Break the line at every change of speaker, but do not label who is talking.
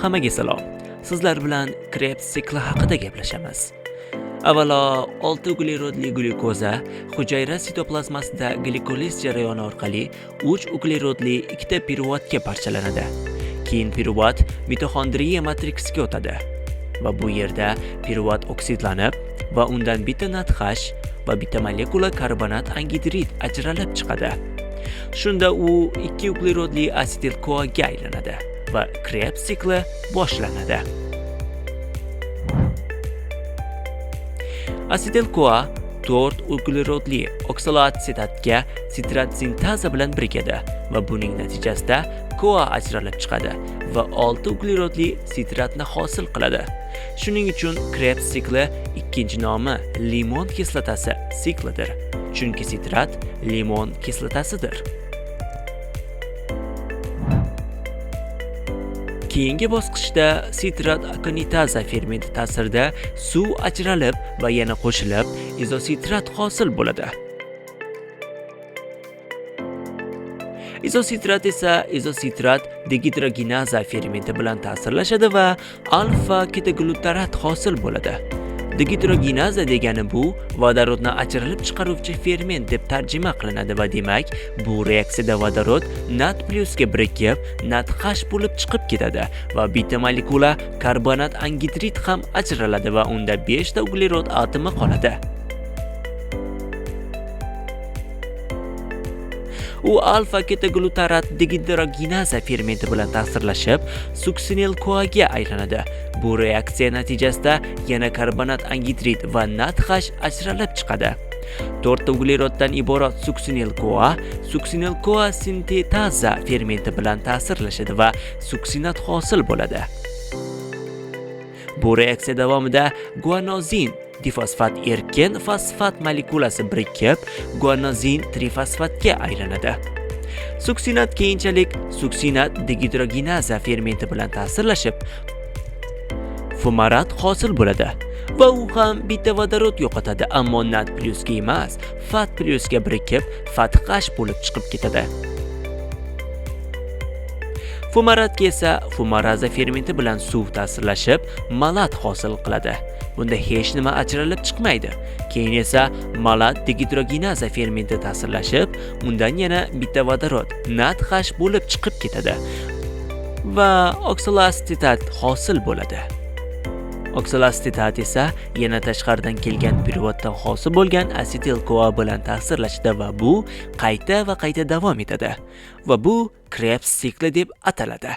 Hammaga salom. Sizlar bilan Krebs sikli haqida gaplashamiz. Avvalo, 6 uglerodli glyukoza hujayra sitoplazmasida glikoliz jarayoni orqali 3 uglerodli 2 piruvatga parchalanadi. Keyin piruvat mitoxondriya matriksiga o'tadi va bu yerda piruvat oksidlanib va undan bitta NADH va bitta molekula karbonat angidrid ajralib chiqadi. Shunda u 2 uglerodli asetil-CoAga aylanadi va Krebs sikli boshlanadi. Asetil-CoA 4 uglerodli oksalaasetatga sitrat sintazi bilan birikadi va buning natijasida CoA ajralib chiqadi va 6 uglerodli sitratni hosil qiladi. Shuning uchun Krebs sikli ikkinchi nomi limon kislotasi siklidir, chunki sitrat limon kislotasidir. Keyingi bosqichda sitrat akonitaza fermenti ta'sirida suv ajralib va yana qo'shilib izositrat hosil bo'ladi. Izositrat esa izositrat dehidrogenaza fermenti bilan ta'sirlashadi va alfa ketoglutarat hosil bo'ladi. Dehidrogenaza degani bu vodorodni ajralib chiqaruvchi ferment deb tarjima qilinadi va demak, bu reaksiyada vodorod NAD+ ga birikib, NADH bo'lib chiqib ketadi va bitta molekula karbonat angidrid ham ajraladi va unda 5 ta uglerod atomi qoladi. U alfa ketoglutarat dehidrogenaza fermenti bilan ta'sirlashib, suksinil-CoAga aylanadi. Bu reaksiya natijasida yana karbonat angidrid va NADH ajralib chiqadi. 4 ugleroddan iborat suksinil-CoA sintetaza fermenti bilan ta'sirlashadi va suksinat hosil bo'ladi. Bu reaksiya davomida guanozin difosfat erkin fosfat molekulasi birikib, guanozin trifosfatga aylanadi. Suksinat keyinchalik suksinat dehidrogenaza fermenti bilan ta'sirlashib, fumarat hosil bo'ladi va u ham bitta vodorod yo'qotadi, ammo NAD+ ga emas, FAT+ ga birikib, FATH bo'lib chiqib ketadi. Fumaratga esa fumaraza fermenti bilan suv ta'sirlashib, malat hosil qiladi. Bunda hech nima ajralib chiqmaydi. Keyin esa malat dehidrogenaza fermenti ta'sirlashib, undan yana bitta vodorod NADH bo'lib chiqib ketadi va oksaloasetat hosil bo'ladi. Oksaloasetat esa yana tashqaridan kelgan piruvatdan hosil bo'lgan asetil-CoA bilan ta'sirlashadi va bu qayta davom etadi va bu Krebs sikli deb ataladi.